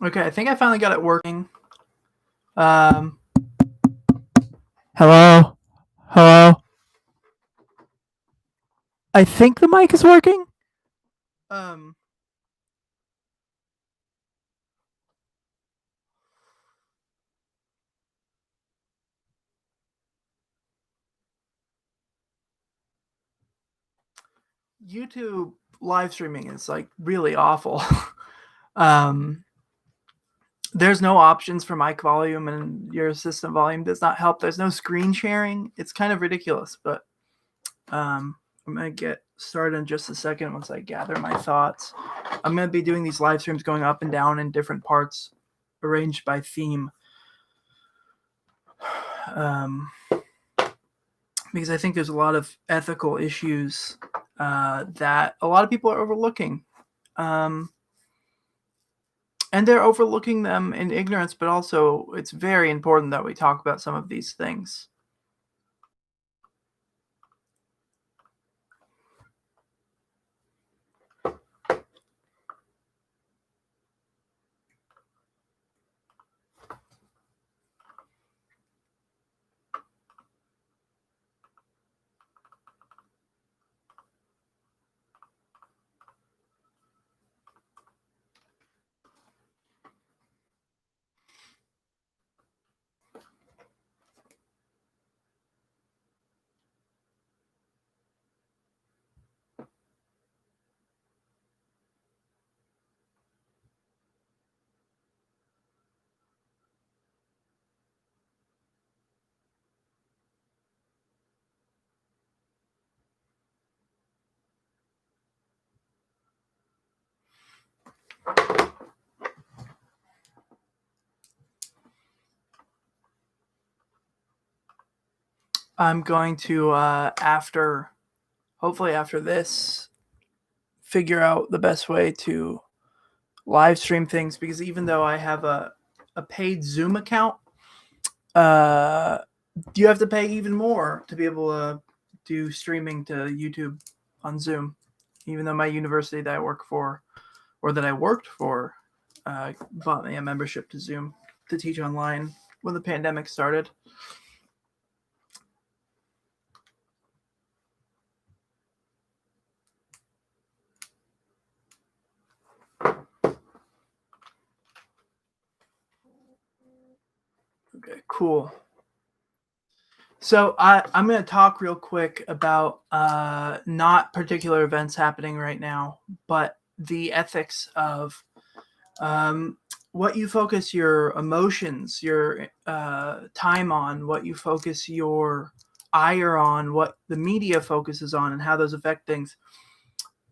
Okay, I think I finally got it working. Um, hello? Hello? I think the mic is working. Um, YouTube live streaming is like really awful. um, there's no options for mic volume, and your system volume does not help. There's no screen sharing. It's kind of ridiculous, but I'm gonna get started in just a second once I gather my thoughts. I'm gonna be doing these live streams going up and down in different parts, arranged by theme. Um, because I think there's a lot of ethical issues that a lot of people are overlooking. Um, and they're overlooking them in ignorance, but also it's very important that we talk about some of these things. I'm going to, hopefully after this, figure out the best way to live stream things, because even though I have a paid Zoom account, you have to pay even more to be able to do streaming to YouTube on Zoom. Even though my university that I work for, or that I worked for, bought me a membership to Zoom to teach online when the pandemic started. Okay, cool. So I'm going to talk real quick about not particular events happening right now, but the ethics of what you focus your emotions, your time on, what you focus your ire on, what the media focuses on, and how those affect things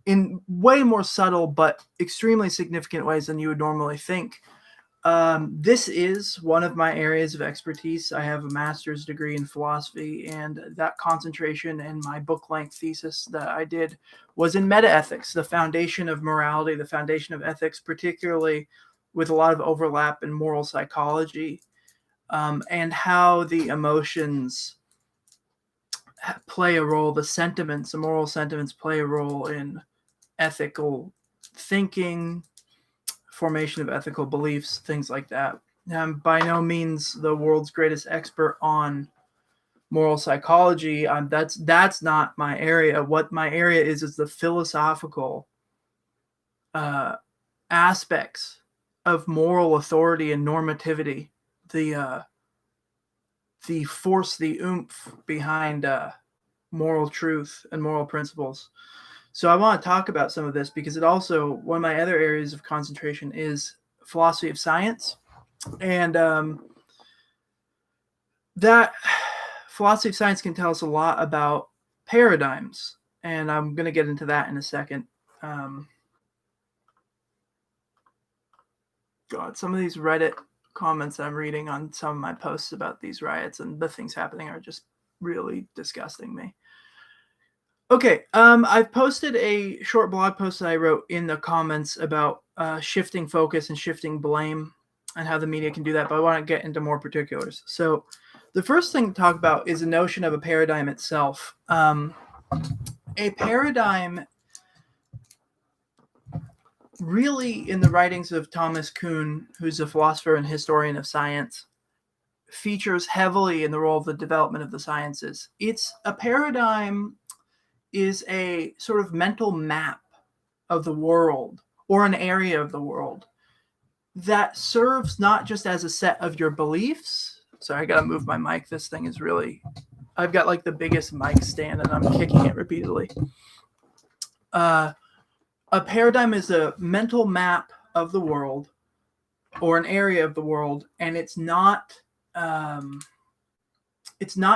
in way more subtle but extremely significant ways than you would normally think. This is one of my areas of expertise. I have a master's degree in philosophy, and that concentration in my book-length thesis that I did was in metaethics, the foundation of morality, the foundation of ethics, particularly with a lot of overlap in moral psychology, and how the emotions play a role, the sentiments, the moral sentiments play a role in ethical thinking, formation of ethical beliefs, things like that. I'm by no means the world's greatest expert on moral psychology. That's not my area. What my area is the philosophical uh, aspects of moral authority and normativity, the force, the oomph behind moral truth and moral principles. So I want to talk about some of this because it also, one of my other areas of concentration is philosophy of science. And that philosophy of science can tell us a lot about paradigms. And I'm going to get into that in a second. God, some of these Reddit comments I'm reading on some of my posts about these riots and the things happening are just really disgusting me. Okay, I've posted a short blog post that I wrote in the comments about shifting focus and shifting blame and how the media can do that, but I want to get into more particulars. So the first thing to talk about is the notion of a paradigm itself. A paradigm really in the writings of Thomas Kuhn, who's a philosopher and historian of science, features heavily in the role of the development of the sciences. It's a paradigm is a sort of mental map of the world or an area of the world that serves not just as a set of your beliefs. Sorry, I gotta move my mic. This thing is really, I've got like the biggest mic stand and I'm kicking it repeatedly. A paradigm is a mental map of the world or an area of the world, and it's not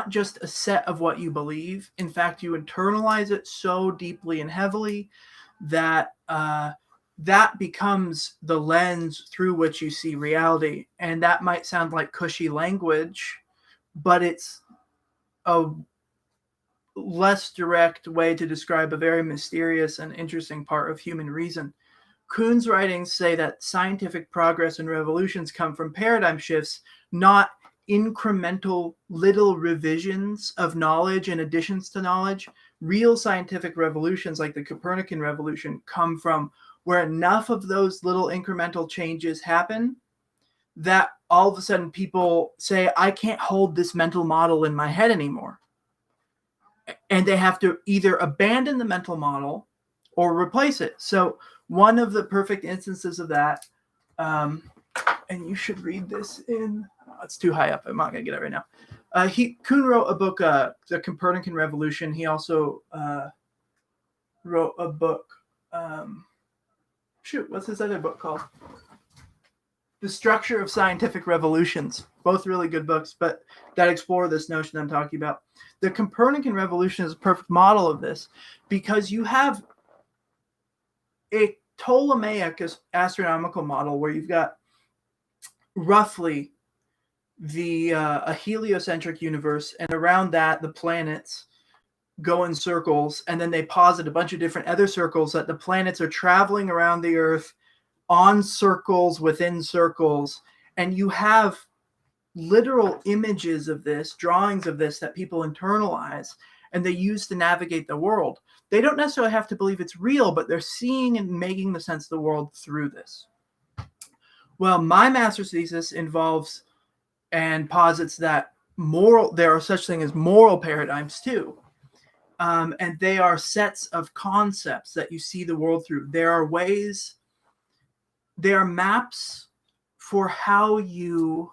just a set of what you believe. In fact, you internalize it so deeply and heavily that that becomes the lens through which you see reality. And that might sound like cushy language, but it's a less direct way to describe a very mysterious and interesting part of human reason. Kuhn's writings say that scientific progress and revolutions come from paradigm shifts, not incremental little revisions of knowledge and additions to knowledge. Real scientific revolutions like the Copernican revolution come from where enough of those little incremental changes happen that all of a sudden people say, I can't hold this mental model in my head anymore. And they have to either abandon the mental model or replace it. So one of the perfect instances of that, and you should read this in, it's too high up. I'm not going to get it right now. Kuhn wrote a book, The Copernican Revolution. He also wrote a book, what's this other book called? The Structure of Scientific Revolutions. Both really good books, but that explore this notion I'm talking about. The Copernican Revolution is a perfect model of this because you have a Ptolemaic astronomical model where you've got roughly a heliocentric universe, and around that the planets go in circles, and then they posit a bunch of different other circles that the planets are traveling around the Earth on circles within circles, and you have literal images of this, drawings of this that people internalize and they use to navigate the world. They don't necessarily have to believe it's real, but they're seeing and making the sense of the world through this. Well, my master's thesis involves and posits that there are such things as moral paradigms too. And they are sets of concepts that you see the world through. There are maps for how you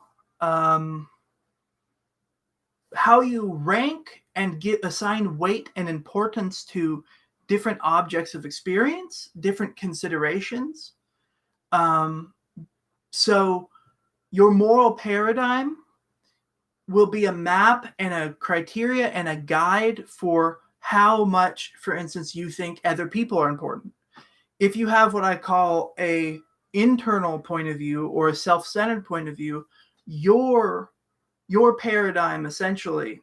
rank and assign weight and importance to different objects of experience, different considerations. So your moral paradigm will be a map and a criteria and a guide for how much, for instance, you think other people are important. If you have what I call a internal point of view or a self-centered point of view, your paradigm essentially,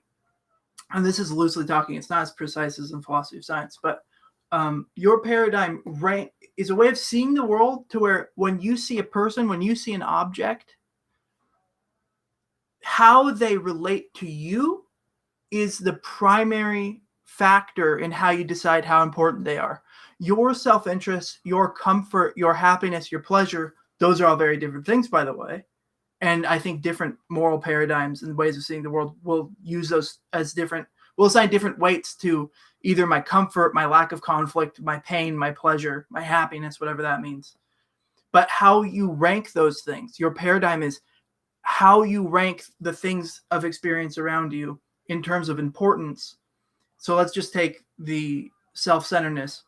and this is loosely talking, it's not as precise as in philosophy of science, but your paradigm is a way of seeing the world to where when you see a person, when you see an object, how they relate to you is the primary factor in how you decide how important they are. Your self-interest, your comfort, your happiness, your pleasure, those are all very different things, by the way. And I think different moral paradigms and ways of seeing the world will use those as different, will assign different weights to either my comfort, my lack of conflict, my pain, my pleasure, my happiness, whatever that means. But how you rank those things, your paradigm is how you rank the things of experience around you in terms of importance. So let's just take the self-centeredness.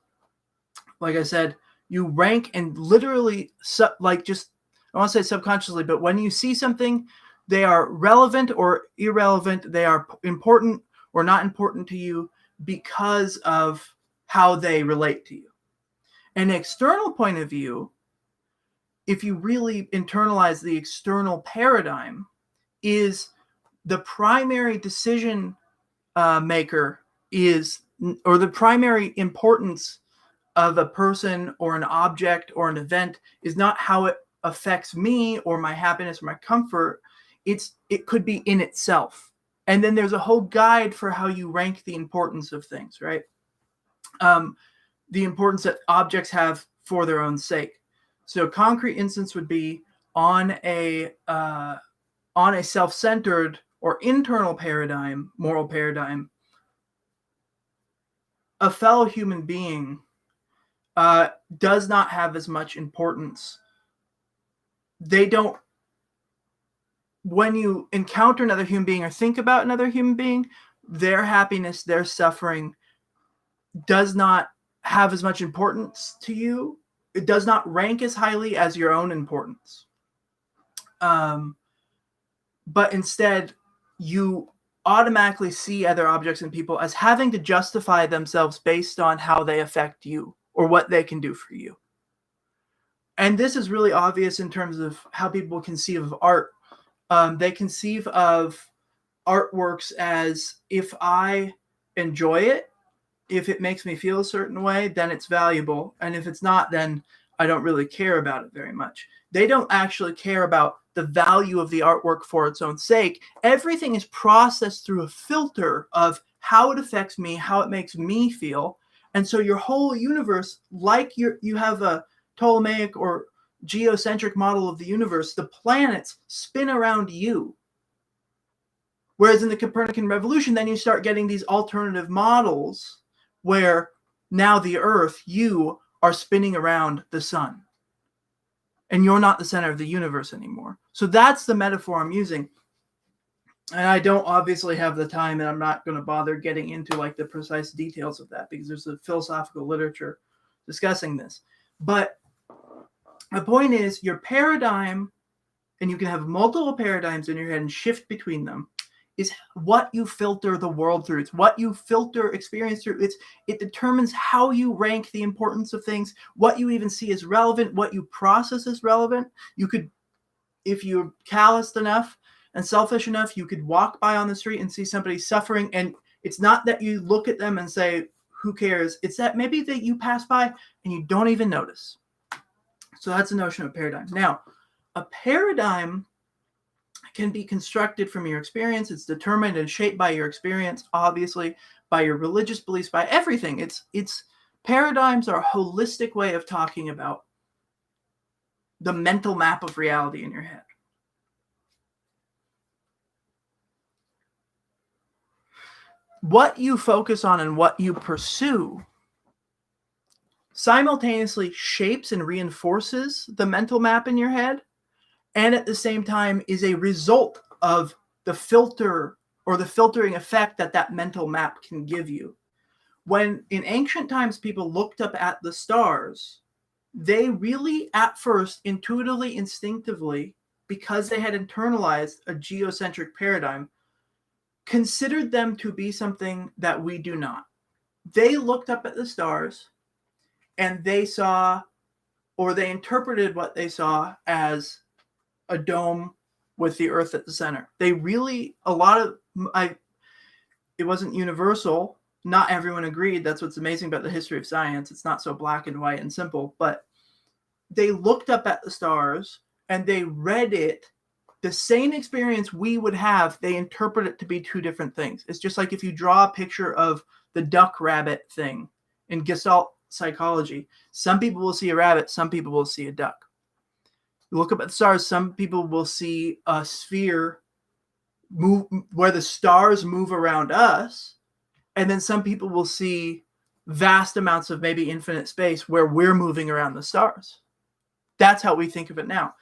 Like I said, you rank and literally, I want to say subconsciously, but when you see something, they are relevant or irrelevant. They are important or not important to you because of how they relate to you. An external point of view, if you really internalize the external paradigm, is the primary decision maker or the primary importance of a person or an object or an event is not how it affects me or my happiness or my comfort. It could be in itself. And then there's a whole guide for how you rank the importance of things, right? The importance that objects have for their own sake. So a concrete instance would be on a self-centered or internal paradigm, moral paradigm. A fellow human being does not have as much importance. They don't. When you encounter another human being or think about another human being, their happiness, their suffering does not have as much importance to you. It does not rank as highly as your own importance. But instead, you automatically see other objects and people as having to justify themselves based on how they affect you or what they can do for you. And this is really obvious in terms of how people conceive of art. They conceive of artworks as, if I enjoy it, if it makes me feel a certain way, then it's valuable. And if it's not, then I don't really care about it very much. They don't actually care about the value of the artwork for its own sake. Everything is processed through a filter of how it affects me, how it makes me feel. And so your whole universe, like you have a Ptolemaic or geocentric model of the universe, the planets spin around you. Whereas in the Copernican revolution, then you start getting these alternative models where now the Earth, you are spinning around the sun. And you're not the center of the universe anymore. So that's the metaphor I'm using. And I don't obviously have the time, and I'm not going to bother getting into like the precise details of that because there's a philosophical literature discussing this. But the point is, your paradigm, and you can have multiple paradigms in your head and shift between them, is what you filter the world through. It's what you filter experience through. It determines how you rank the importance of things, what you even see as relevant, what you process as relevant. You could, if you're calloused enough and selfish enough, you could walk by on the street and see somebody suffering, and it's not that you look at them and say, who cares? It's that maybe that you pass by and you don't even notice. So that's the notion of paradigm. Now, a paradigm can be constructed from your experience. It's determined and shaped by your experience, obviously, by your religious beliefs, by everything. It's paradigms are a holistic way of talking about the mental map of reality in your head. What you focus on and what you pursue simultaneously shapes and reinforces the mental map in your head, and at the same time is a result of the filter or the filtering effect that mental map can give you. When in ancient times people looked up at the stars, they really at first intuitively, instinctively, because they had internalized a geocentric paradigm, considered them to be something that we do not. They looked up at the stars and they saw, or they interpreted what they saw as a dome with the Earth at the center. They really, it wasn't universal. Not everyone agreed. That's what's amazing about the history of science. It's not so black and white and simple, but they looked up at the stars and they read it. The same experience we would have, they interpret it to be two different things. It's just like if you draw a picture of the duck rabbit thing in Gestalt psychology. Some people will see a rabbit, some people will see a duck. You look up at the stars, some people will see a sphere move where the stars move around us, and then some people will see vast amounts of maybe infinite space where we're moving around the stars. That's how we think of it now.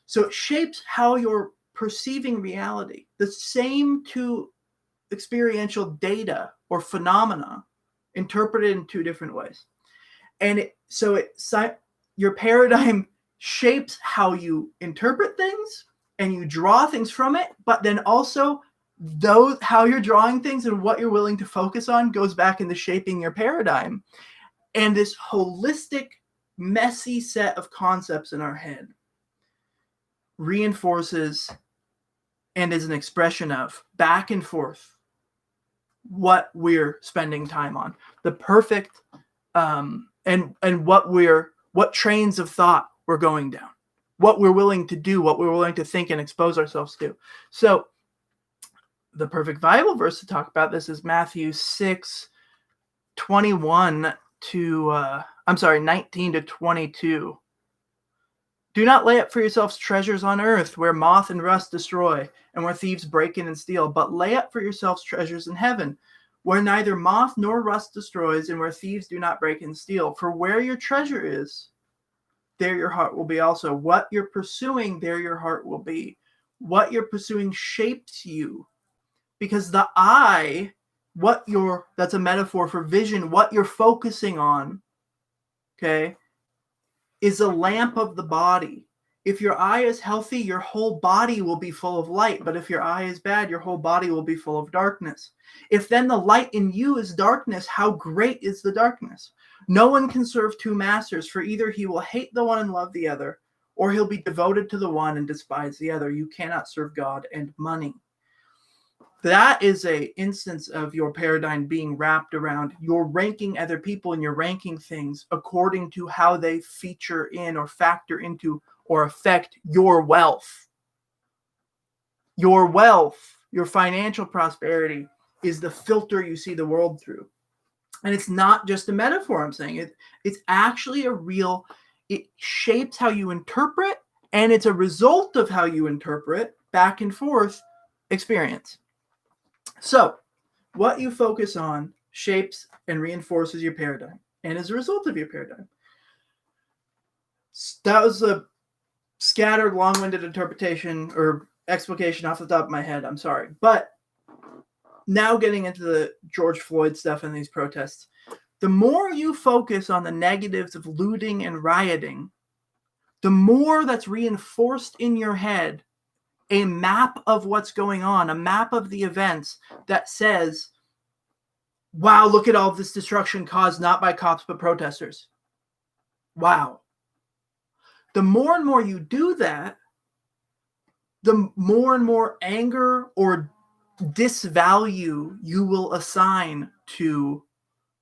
So it shapes how you're perceiving reality. The same two experiential data or phenomena interpreted in two different ways. And your paradigm shapes how you interpret things and you draw things from it, but then also how you're drawing things and what you're willing to focus on goes back into shaping your paradigm. And this holistic, messy set of concepts in our head reinforces and is an expression of back and forth what we're spending time on, the perfect and what trains of thought we're going down, what we're willing to do, what we're willing to think and expose ourselves to. So the perfect Bible verse to talk about this is Matthew 6:19 to 22. Do not lay up for yourselves treasures on earth, where moth and rust destroy, and where thieves break in and steal, but lay up for yourselves treasures in heaven, where neither moth nor rust destroys, and where thieves do not break and steal. For where your treasure is, there your heart will be also. What you're pursuing, there your heart will be. What you're pursuing shapes you. Because the eye, that's a metaphor for vision, what you're focusing on, okay, is a lamp of the body. If your eye is healthy, your whole body will be full of light. But if your eye is bad, your whole body will be full of darkness. If then the light in you is darkness, how great is the darkness? No one can serve two masters, for either he will hate the one and love the other, or he'll be devoted to the one and despise the other. You cannot serve God and money. That is an instance of your paradigm being wrapped around you're ranking other people and you're ranking things according to how they feature in or factor into or affect your wealth. Your wealth, your financial prosperity is the filter you see the world through. And it's not just a metaphor, I'm saying. It's actually it shapes how you interpret, and it's a result of how you interpret back and forth experience. So, what you focus on shapes and reinforces your paradigm, and as a result of your paradigm. That was a scattered, long-winded interpretation or explication off the top of my head. I'm sorry. But now getting into the George Floyd stuff and these protests, the more you focus on the negatives of looting and rioting, the more that's reinforced in your head a map of what's going on, a map of the events that says, wow, look at all this destruction caused not by cops but protesters. Wow. The more and more you do that, the more and more anger or disvalue you will assign to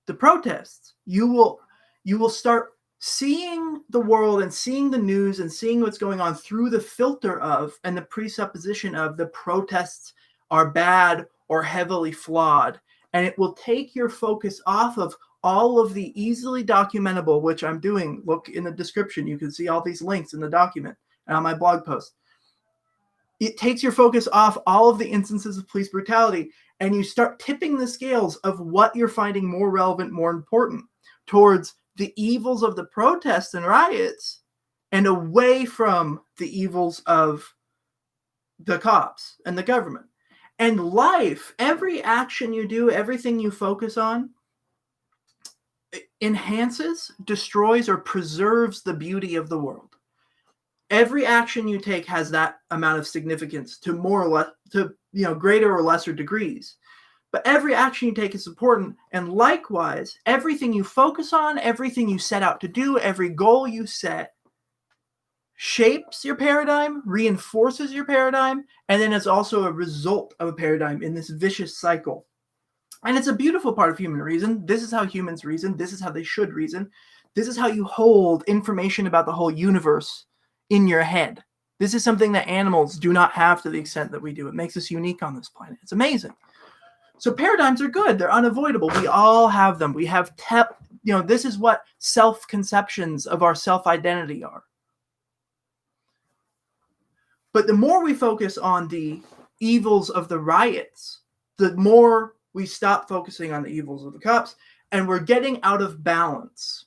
the protests. You will start seeing the world and seeing the news and seeing what's going on through the filter of and the presupposition of the protests are bad or heavily flawed. And it will take your focus off of all of the easily documentable, which I'm doing. Look in the description. You can see all these links in the document and on my blog post. It takes your focus off all of the instances of police brutality, and you start tipping the scales of what you're finding more relevant, more important, towards the evils of the protests and riots and away from the evils of the cops and the government. And life, every action you do, everything you focus on, enhances, destroys, or preserves the beauty of the world. Every action you take has that amount of significance to more or less, to greater or lesser degrees. But every action you take is important. And likewise, everything you focus on, everything you set out to do, every goal you set shapes your paradigm, reinforces your paradigm, and then it's also a result of a paradigm in this vicious cycle. And it's a beautiful part of human reason. This is how humans reason. This is how they should reason. This is how you hold information about the whole universe in your head. This is something that animals do not have to the extent that we do. It makes us unique on this planet. It's amazing. So paradigms are good. They're unavoidable. We all have them. We have, this is what self-conceptions of our self-identity are. But the more we focus on the evils of the riots, the more we stop focusing on the evils of the cops, and we're getting out of balance.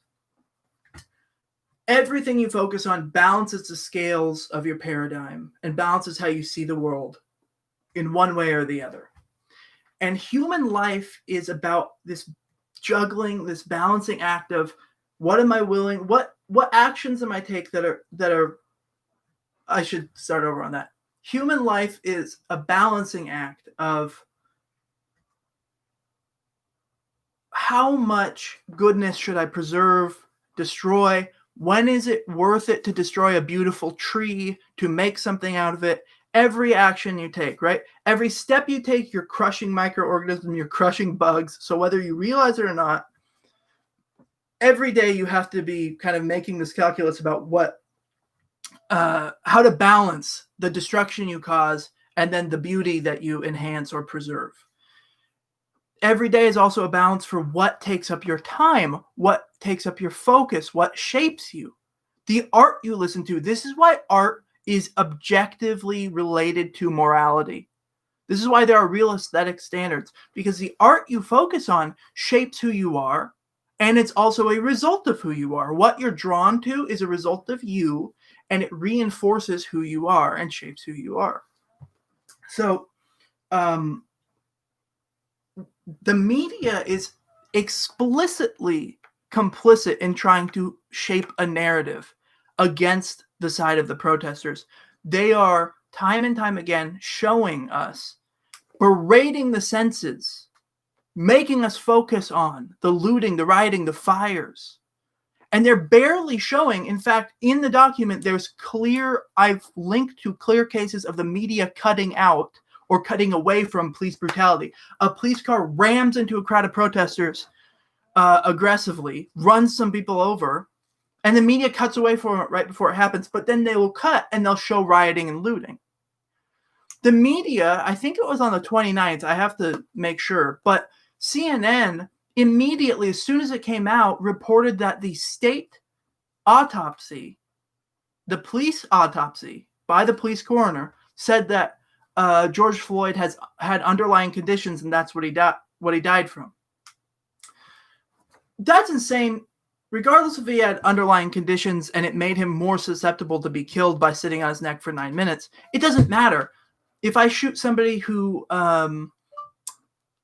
Everything you focus on balances the scales of your paradigm and balances how you see the world in one way or the other. And human life is about this juggling, this balancing act of what am I willing, what actions am I take that are I should start over on that. Human life is a balancing act of how much goodness should I preserve, destroy? When is it worth it to destroy a beautiful tree, to make something out of it? Every action you take, right? Every step you take, you're crushing microorganisms, you're crushing bugs. So whether you realize it or not, every day you have to be kind of making this calculus about how to balance the destruction you cause and then the beauty that you enhance or preserve. Every day is also a balance for what takes up your time, what takes up your focus, what shapes you. the art you listen to. This is why art is objectively related to morality. This is why there are real aesthetic standards, because the art you focus on shapes who you are, and it's also a result of who you are. What you're drawn to is a result of you, and it reinforces who you are and shapes who you are. So, the media is explicitly complicit in trying to shape a narrative against the side of the protesters. They are time and time again showing us, berating the senses, making us focus on the looting, the rioting, the fires. And they're barely showing, in fact, in the document, I've linked to clear cases of the media cutting out or cutting away from police brutality. A police car rams into a crowd of protesters aggressively, runs some people over, and the media cuts away from it right before it happens, but then they will cut and they'll show rioting and looting. The media, I think it was on the 29th, I have to make sure, but CNN immediately, as soon as it came out, reported that the state autopsy, the police autopsy by the police coroner, said that George Floyd had underlying conditions, and that's what he died from. That's insane. Regardless if he had underlying conditions and it made him more susceptible to be killed by sitting on his neck for 9 minutes, it doesn't matter. If I shoot somebody who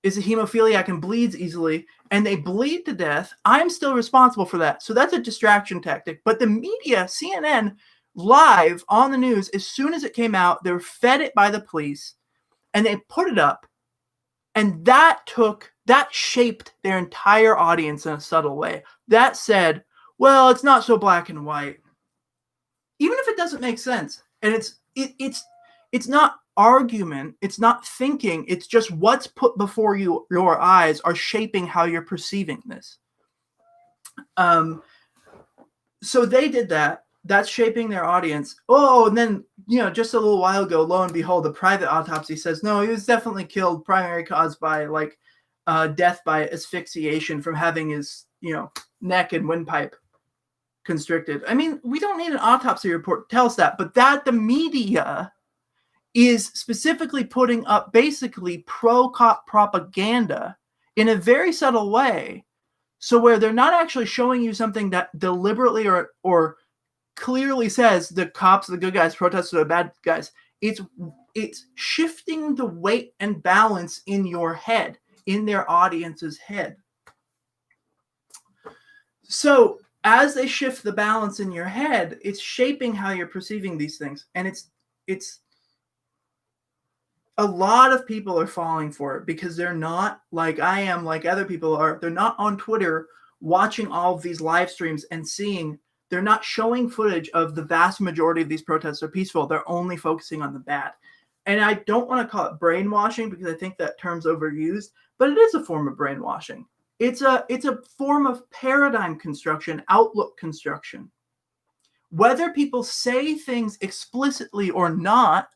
is a hemophiliac and bleeds easily, and they bleed to death, I'm still responsible for that. So that's a distraction tactic. But the media, CNN, live on the news, as soon as it came out, they were fed it by the police, and they put it up, and that shaped their entire audience in a subtle way. That said, well, it's not so black and white. Even if it doesn't make sense, and it's not argument, it's not thinking, it's just what's put before your eyes are shaping how you're perceiving this. So they did that. That's shaping their audience. Oh, and then, just a little while ago, lo and behold, the private autopsy says, no, he was definitely killed, primary cause by death by asphyxiation from having his, neck and windpipe constricted. I mean, we don't need an autopsy report to tell us that, but that the media is specifically putting up basically pro-cop propaganda in a very subtle way. So where they're not actually showing you something that deliberately or clearly says the cops are the good guys, protesters are the bad guys. It's shifting the weight and balance in your head, in their audience's head. So as they shift the balance in your head, it's shaping how you're perceiving these things. And it's a lot of people are falling for it because they're not like I am, like other people are. They're not on Twitter watching all of these live streams and seeing. They're not showing footage of the vast majority of these protests are peaceful. They're only focusing on the bad. And I don't want to call it brainwashing because I think that term's overused, but it is a form of brainwashing. It's a form of paradigm construction, outlook construction. Whether people say things explicitly or not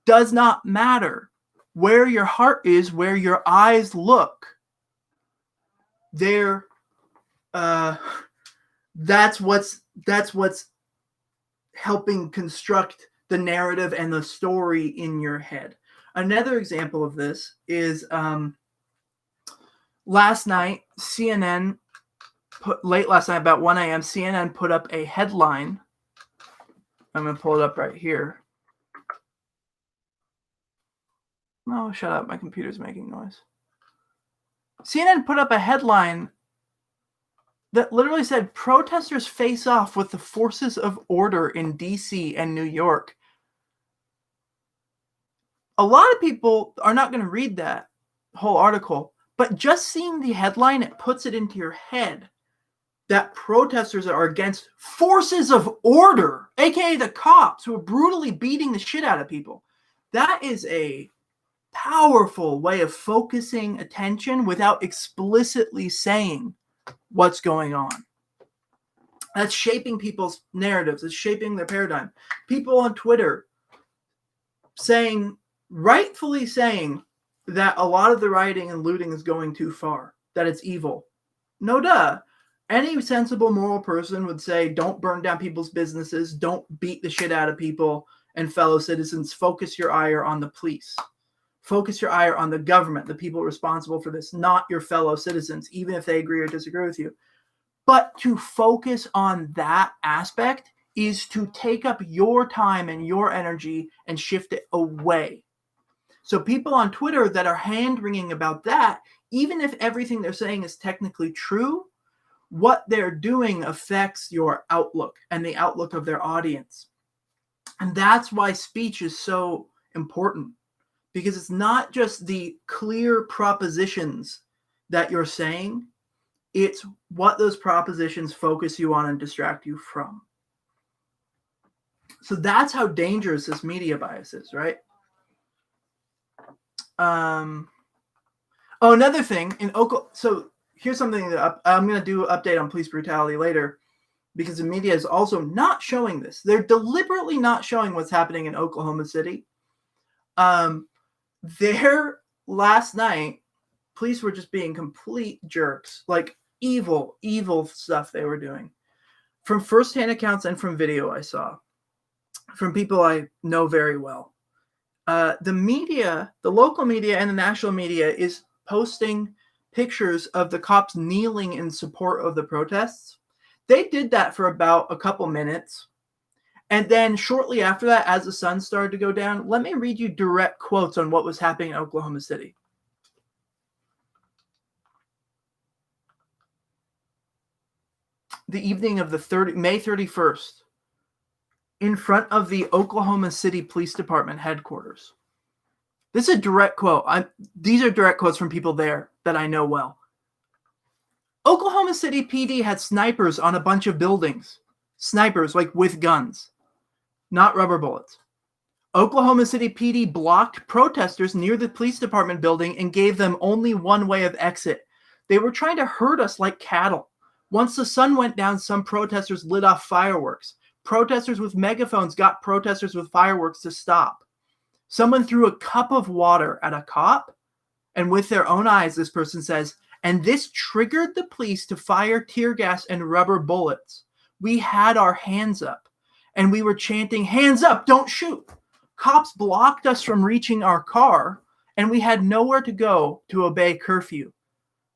does not matter. Where your heart is, where your eyes look, there. That's what's helping construct the narrative and the story in your head. Another example of this is last night, CNN late last night, about 1 a.m., CNN put up a headline. I'm going to pull it up right here. Oh, shut up. My computer's making noise. CNN put up a headline that literally said, protesters face off with the forces of order in D.C. and New York. A lot of people are not going to read that whole article, but just seeing the headline, it puts it into your head that protesters are against forces of order, aka the cops who are brutally beating the shit out of people. That is a powerful way of focusing attention without explicitly saying what's going on. That's shaping people's narratives. It's shaping their paradigm. People on Twitter rightfully saying that a lot of the rioting and looting is going too far, that it's evil. No duh. Any sensible moral person would say, don't burn down people's businesses, don't beat the shit out of people and fellow citizens. Focus your ire on the police. Focus your ire on the government, the people responsible for this, not your fellow citizens, even if they agree or disagree with you. But to focus on that aspect is to take up your time and your energy and shift it away. So people on Twitter that are hand-wringing about that, even if everything they're saying is technically true, what they're doing affects your outlook and the outlook of their audience. And that's why speech is so important, because it's not just the clear propositions that you're saying, it's what those propositions focus you on and distract you from. So that's how dangerous this media bias is, right? Another thing in Oklahoma. So here's something that I'm going to do an update on police brutality later, because the media is also not showing this. They're deliberately not showing what's happening in Oklahoma City. There last night, police were just being complete jerks, like evil stuff they were doing. From firsthand accounts and from video I saw, from people I know very well. The media, the local media and the national media is posting pictures of the cops kneeling in support of the protests. They did that for about a couple minutes. And then shortly after that, as the sun started to go down, let me read you direct quotes on what was happening in Oklahoma City. The evening of the May 31st, in front of the Oklahoma City Police Department headquarters. This is a direct quote. These are direct quotes from people there that I know well. Oklahoma City PD had snipers on a bunch of buildings. Snipers, like with guns, not rubber bullets. Oklahoma City PD blocked protesters near the police department building and gave them only one way of exit. They were trying to herd us like cattle. Once the sun went down, some protesters lit off fireworks. Protesters with megaphones got protesters with fireworks to stop. Someone threw a cup of water at a cop, and with their own eyes, this person says, and this triggered the police to fire tear gas and rubber bullets. We had our hands up, and we were chanting, hands up, don't shoot. Cops blocked us from reaching our car, and we had nowhere to go to obey curfew.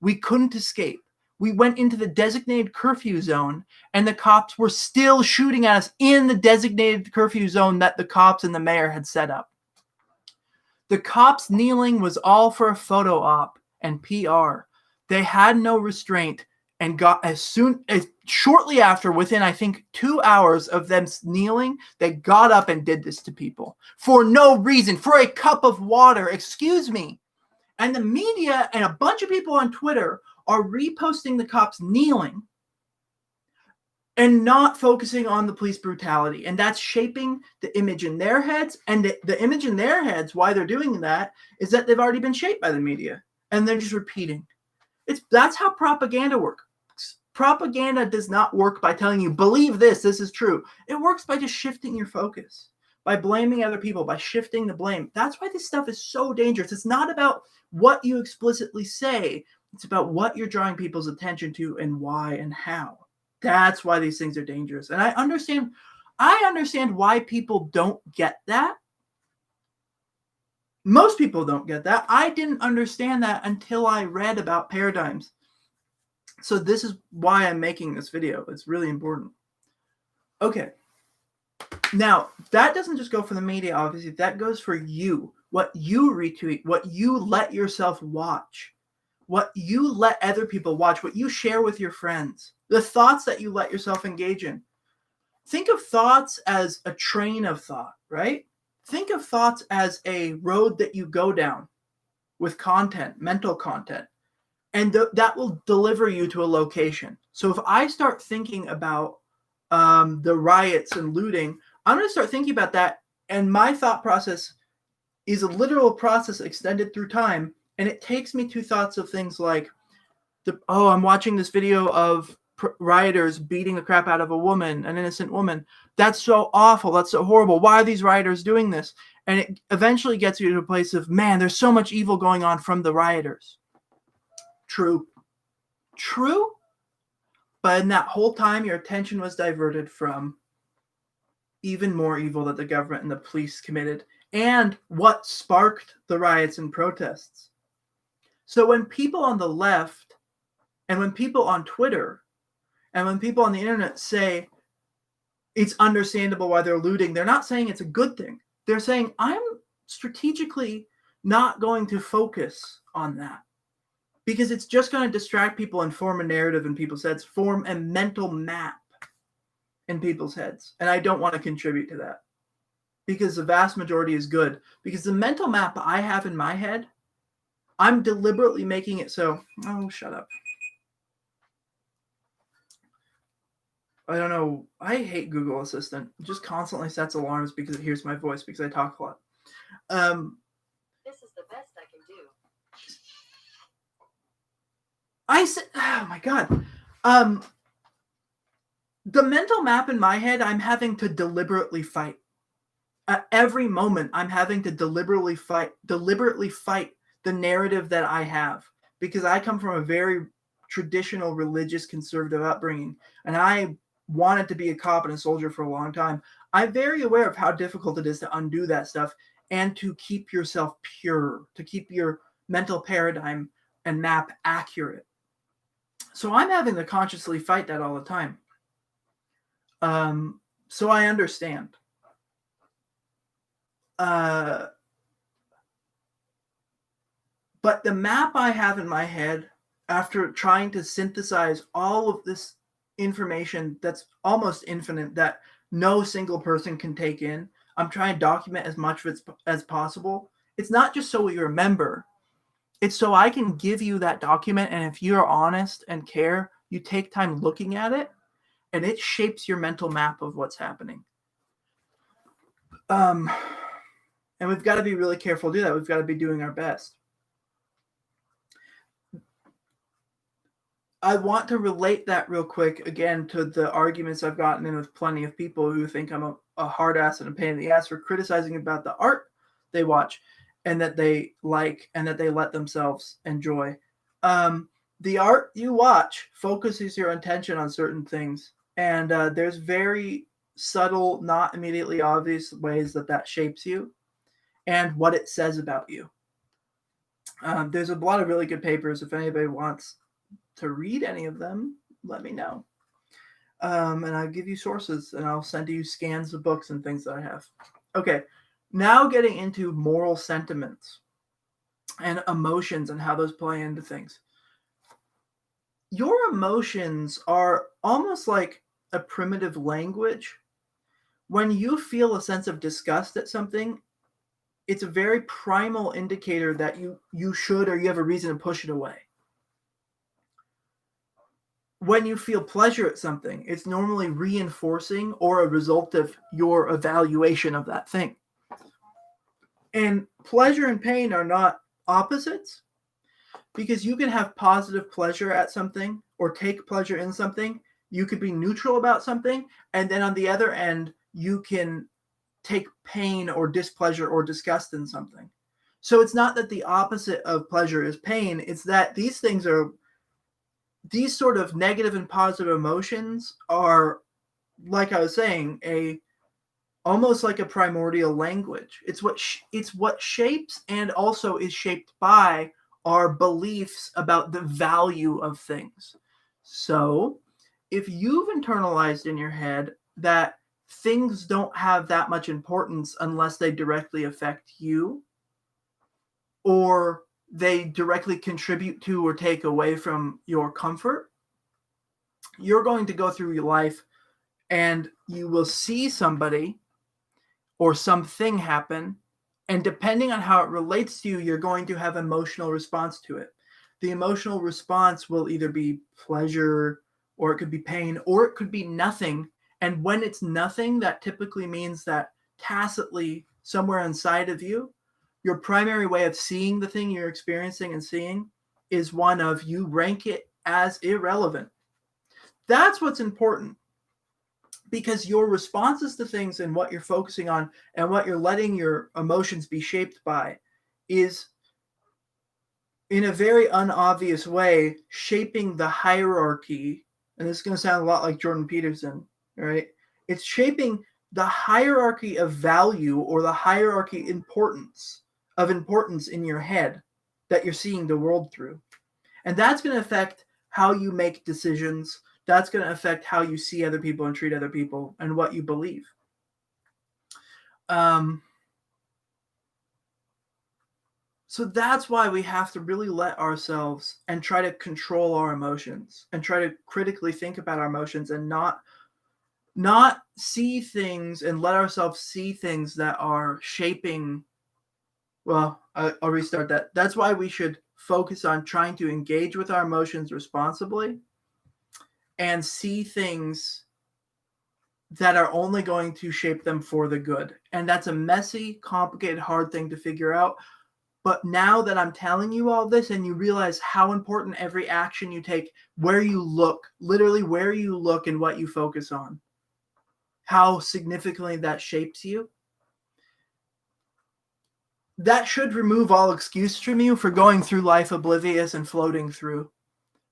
We couldn't escape. We went into the designated curfew zone, and the cops were still shooting at us in the designated curfew zone that the cops and the mayor had set up. The cops kneeling was all for a photo op and PR. They had no restraint and got shortly after, within I think 2 hours of them kneeling, they got up and did this to people for no reason, for a cup of water, excuse me. And the media and a bunch of people on Twitter are reposting the cops kneeling and not focusing on the police brutality. And that's shaping the image in their heads. And the image in their heads, why they're doing that, is that they've already been shaped by the media. And they're just repeating. That's how propaganda works. Propaganda does not work by telling you, believe this is true. It works by just shifting your focus, by blaming other people, by shifting the blame. That's why this stuff is so dangerous. It's not about what you explicitly say. It's about what you're drawing people's attention to and why and how. That's why these things are dangerous. And I understand why people don't get that. Most people don't get that. I didn't understand that until I read about paradigms. So this is why I'm making this video. It's really important. Okay. Now, that doesn't just go for the media, obviously. That goes for you. What you retweet, what you let yourself watch, what you let other people watch, what you share with your friends, the thoughts that you let yourself engage in. Think of thoughts as a train of thought, right? Think of thoughts as a road that you go down with content, mental content, and that will deliver you to a location. So if I start thinking about the riots and looting, I'm going to start thinking about that, and my thought process is a literal process extended through time, and it takes me to thoughts of things like, I'm watching this video of rioters beating the crap out of a woman, an innocent woman. That's so awful. That's so horrible. Why are these rioters doing this? And it eventually gets you to a place of, man, there's so much evil going on from the rioters. True. But in that whole time, your attention was diverted from even more evil that the government and the police committed and what sparked the riots and protests. So when people on the left and when people on Twitter and when people on the internet say it's understandable why they're looting, they're not saying it's a good thing. They're saying I'm strategically not going to focus on that because it's just going to distract people and form a narrative in people's heads, form a mental map in people's heads. And I don't want to contribute to that because the vast majority is good. Because the mental map I have in my head, I'm deliberately making it so, oh, shut up. I don't know. I hate Google Assistant. It just constantly sets alarms because it hears my voice because I talk a lot. This is the best I can do. I said, oh my God. The mental map in my head, I'm having to deliberately fight. At every moment, I'm having to deliberately fight the narrative that I have because I come from a very traditional, religious, conservative upbringing, and I wanted to be a cop and a soldier for a long time. I'm very aware of how difficult it is to undo that stuff and to keep yourself pure, to keep your mental paradigm and map accurate. So I'm having to consciously fight that all the time. So I understand. But the map I have in my head, after trying to synthesize all of this information that's almost infinite, that no single person can take in, I'm trying to document as much of it as possible. It's not just so we remember. It's so I can give you that document, and if you're honest and care, you take time looking at it, and it shapes your mental map of what's happening. And we've got to be really careful to do that. We've got to be doing our best. I want to relate that real quick again to the arguments I've gotten in with plenty of people who think I'm a hard ass and a pain in the ass for criticizing about the art they watch and that they like and that they let themselves enjoy. The art you watch focuses your attention on certain things, and there's very subtle, not immediately obvious ways that shapes you and what it says about you. There's a lot of really good papers. If anybody wants to read any of them, let me know. And I'll give you sources and I'll send you scans of books and things that I have. Okay, now getting into moral sentiments and emotions and how those play into things. Your emotions are almost like a primitive language. When you feel a sense of disgust at something, it's a very primal indicator that you should or you have a reason to push it away. When you feel pleasure at something, it's normally reinforcing or a result of your evaluation of that thing. And pleasure and pain are not opposites because you can have positive pleasure at something or take pleasure in something. You could be neutral about something. And then on the other end, you can take pain or displeasure or disgust in something. So it's not that the opposite of pleasure is pain. It's that these sort of negative and positive emotions are, like I was saying, almost like a primordial language. It's what shapes and also is shaped by our beliefs about the value of things. So if you've internalized in your head that things don't have that much importance unless they directly affect you, or they directly contribute to or take away from your comfort, you're going to go through your life and you will see somebody or something happen, and depending on how it relates to you, you're going to have emotional response to it. The emotional response will either be pleasure, or it could be pain, or it could be nothing. And when it's nothing, that typically means that tacitly somewhere inside of you, your primary way of seeing the thing you're experiencing and seeing is one of you rank it as irrelevant. That's what's important, because your responses to things and what you're focusing on and what you're letting your emotions be shaped by is, in a very unobvious way, shaping the hierarchy and this is going to sound a lot like Jordan Peterson, right? It's shaping the hierarchy of value or the hierarchy importance in your head that you're seeing the world through. And that's going to affect how you make decisions. That's going to affect how you see other people and treat other people and what you believe. So that's why we have to really let ourselves and try to control our emotions and try to critically think about our emotions and not see things and let ourselves see things that are shaping. Well, I'll restart that. That's why we should focus on trying to engage with our emotions responsibly and see things that are only going to shape them for the good. And that's a messy, complicated, hard thing to figure out. But now that I'm telling you all this and you realize how important every action you take, where you look, literally where you look and what you focus on, how significantly that shapes you, that should remove all excuse from you for going through life oblivious and floating through,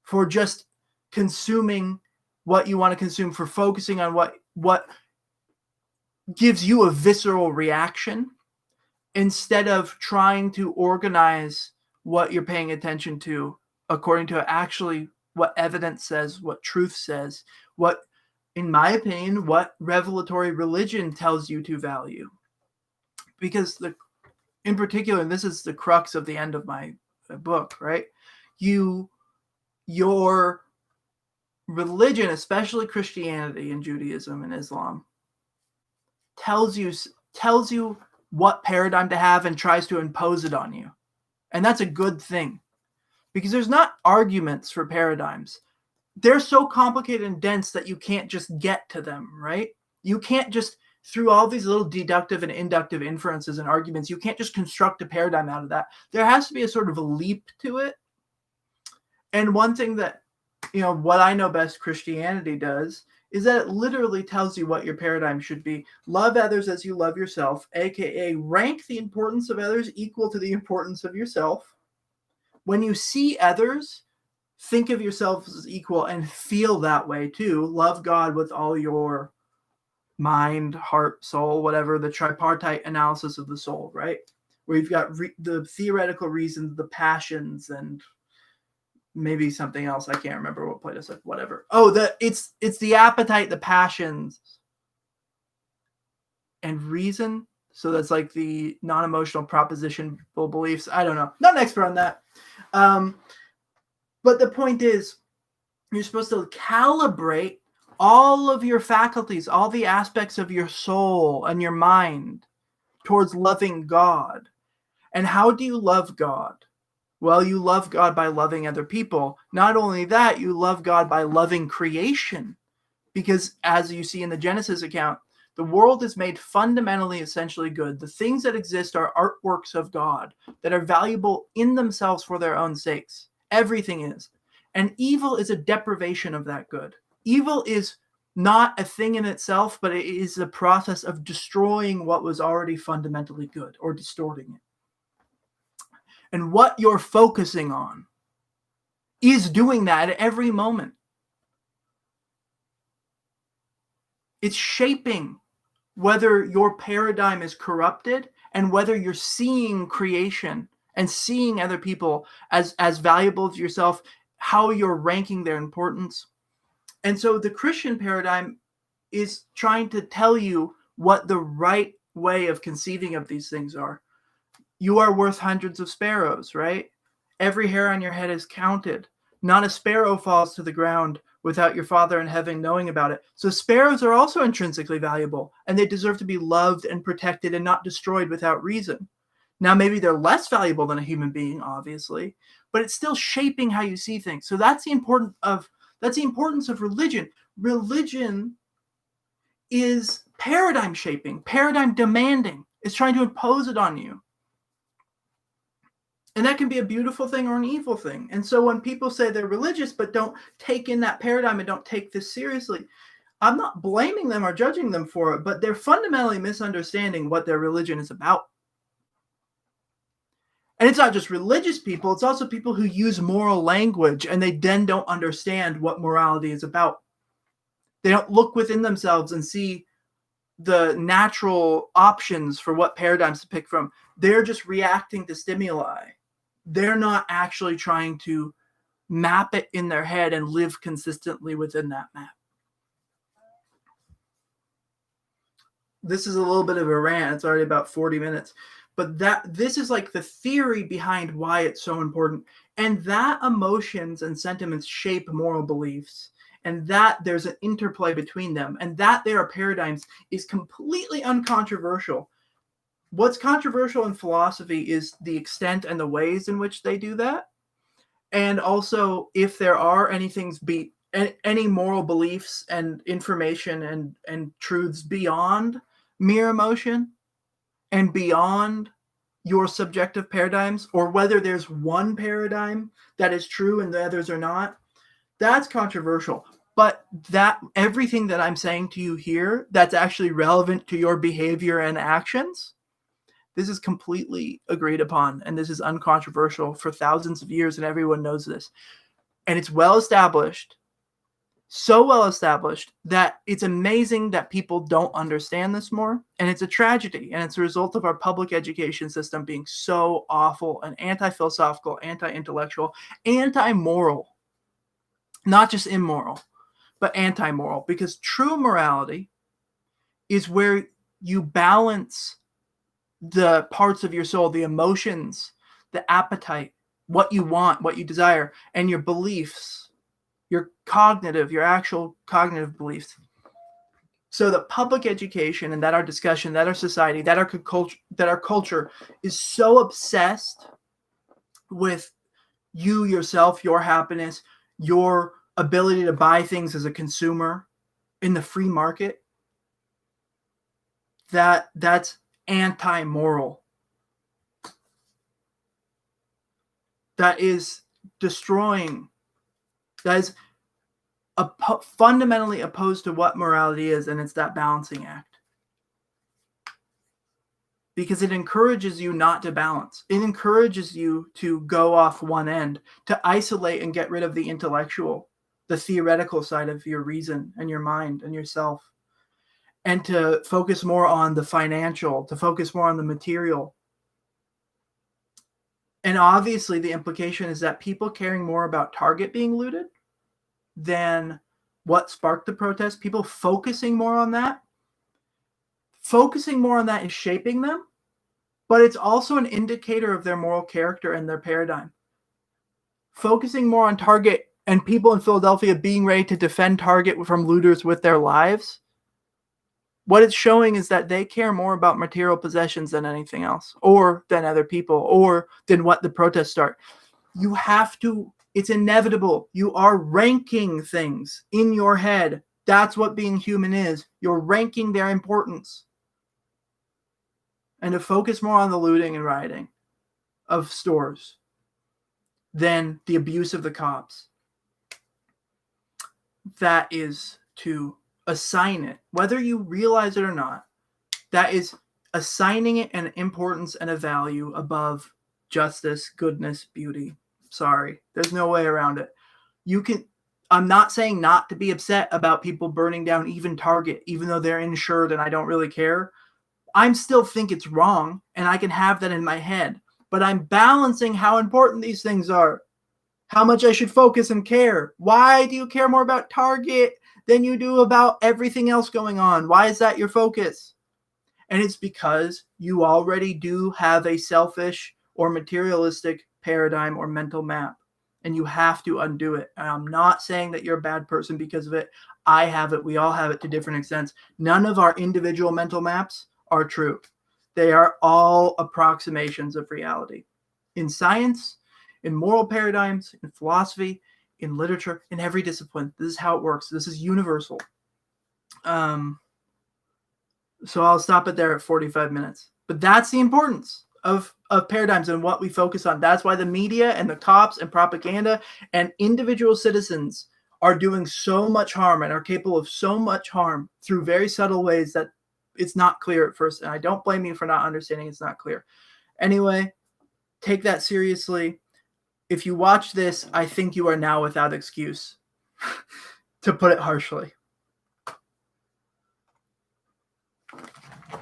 for just consuming what you want to consume, for focusing on what gives you a visceral reaction instead of trying to organize what you're paying attention to according to actually what evidence says, what truth says, what, in my opinion, what revelatory religion tells you to value. Because in particular, and this is the crux of the end of my book, right? Your religion, especially Christianity and Judaism and Islam, tells you what paradigm to have and tries to impose it on you. And that's a good thing, because there's not arguments for paradigms. They're so complicated and dense that you can't just get to them, right? You can't just, through all these little deductive and inductive inferences and arguments, you can't just construct a paradigm out of that. There has to be a sort of a leap to it. And one thing that, what I know best Christianity does is that it literally tells you what your paradigm should be. Love others as you love yourself, aka rank the importance of others equal to the importance of yourself. When you see others, think of yourself as equal and feel that way too. Love God with all your mind, heart, soul, whatever, the tripartite analysis of the soul, right? Where you've got the theoretical reasons, the passions, and maybe something else. I can't remember what Plato said. Whatever. Oh, it's the appetite, the passions, and reason. So that's like the non-emotional propositional beliefs. I don't know. Not an expert on that. But the point is, you're supposed to calibrate all of your faculties, all the aspects of your soul and your mind towards loving God. And how do you love God? Well, you love God by loving other people. Not only that, you love God by loving creation. Because as you see in the Genesis account, the world is made fundamentally, essentially good. The things that exist are artworks of God that are valuable in themselves for their own sakes. Everything is. And evil is a deprivation of that good. Evil is not a thing in itself, but it is the process of destroying what was already fundamentally good or distorting it. And what you're focusing on is doing that at every moment. It's shaping whether your paradigm is corrupted and whether you're seeing creation and seeing other people as valuable to yourself, how you're ranking their importance. And so the Christian paradigm is trying to tell you what the right way of conceiving of these things are. You are worth hundreds of sparrows, right? Every hair on your head is counted. Not a sparrow falls to the ground without your Father in heaven knowing about it. So sparrows are also intrinsically valuable, and they deserve to be loved and protected and not destroyed without reason. Now, maybe they're less valuable than a human being, obviously, but it's still shaping how you see things. So that's the importance of religion. Religion is paradigm shaping, paradigm demanding. It's trying to impose it on you. And that can be a beautiful thing or an evil thing. And so when people say they're religious but don't take in that paradigm and don't take this seriously, I'm not blaming them or judging them for it, but they're fundamentally misunderstanding what their religion is about. And it's not just religious people, it's also people who use moral language and they then don't understand what morality is about. They don't look within themselves and see the natural options for what paradigms to pick from. They're just reacting to stimuli. They're not actually trying to map it in their head and live consistently within that map. This is a little bit of a rant. It's already about 40 minutes. But this is like the theory behind why it's so important. And that emotions and sentiments shape moral beliefs. And that there's an interplay between them. And that there are paradigms is completely uncontroversial. What's controversial in philosophy is the extent and the ways in which they do that. And also if there are any moral beliefs and information and truths beyond mere emotion and beyond your subjective paradigms, or whether there's one paradigm that is true and the others are not, that's controversial. But that everything that I'm saying to you here that's actually relevant to your behavior and actions, this is completely agreed upon, and this is uncontroversial for thousands of years, and everyone knows this. And it's well established, so well established that it's amazing that people don't understand this more. And it's a tragedy. And it's a result of our public education system being so awful and anti-philosophical, anti-intellectual, anti-moral. Not just immoral, but anti-moral. Because true morality is where you balance the parts of your soul, the emotions, the appetite, what you want, what you desire, and your beliefs, your actual cognitive beliefs. So the public education and that our discussion, that our society, that our culture is so obsessed with you, yourself, your happiness, your ability to buy things as a consumer in the free market, that's anti-moral. That is destroying. That is fundamentally opposed to what morality is, and it's that balancing act. Because it encourages you not to balance. It encourages you to go off one end, to isolate and get rid of the intellectual, the theoretical side of your reason and your mind and yourself, and to focus more on the financial, to focus more on the material. And obviously the implication is that people caring more about Target being looted than what sparked the protest, people focusing more on that is shaping them, but it's also an indicator of their moral character and their paradigm. Focusing more on Target and people in Philadelphia being ready to defend Target from looters with their lives, what it's showing is that they care more about material possessions than anything else, or than other people, or than what the protests start. You have to, it's inevitable. You are ranking things in your head. That's what being human is. You're ranking their importance. And to focus more on the looting and rioting of stores than the abuse of the cops, that is to assign it, whether you realize it or not, that is assigning it an importance and a value above justice, goodness, beauty. Sorry, there's no way around it. I'm not saying not to be upset about people burning down even Target, even though they're insured and I don't really care. I still think it's wrong, and I can have that in my head. But I'm balancing how important these things are, how much I should focus and care. Why do you care more about Target than you do about everything else going on? Why is that your focus? And it's because you already do have a selfish or materialistic paradigm or mental map, and you have to undo it. And I'm not saying that you're a bad person because of it. I have it. We all have it to different extents. None of our individual mental maps are true. They are all approximations of reality. In science, in moral paradigms, in philosophy, in literature, in every discipline, this is how it works. This is universal. So I'll stop it there at 45 minutes. But that's the importance of paradigms and what we focus on. That's why the media and the cops and propaganda and individual citizens are doing so much harm and are capable of so much harm through very subtle ways that it's not clear at first. And I don't blame you for not understanding it's not clear. Anyway, take that seriously. If you watch this, I think you are now without excuse, to put it harshly.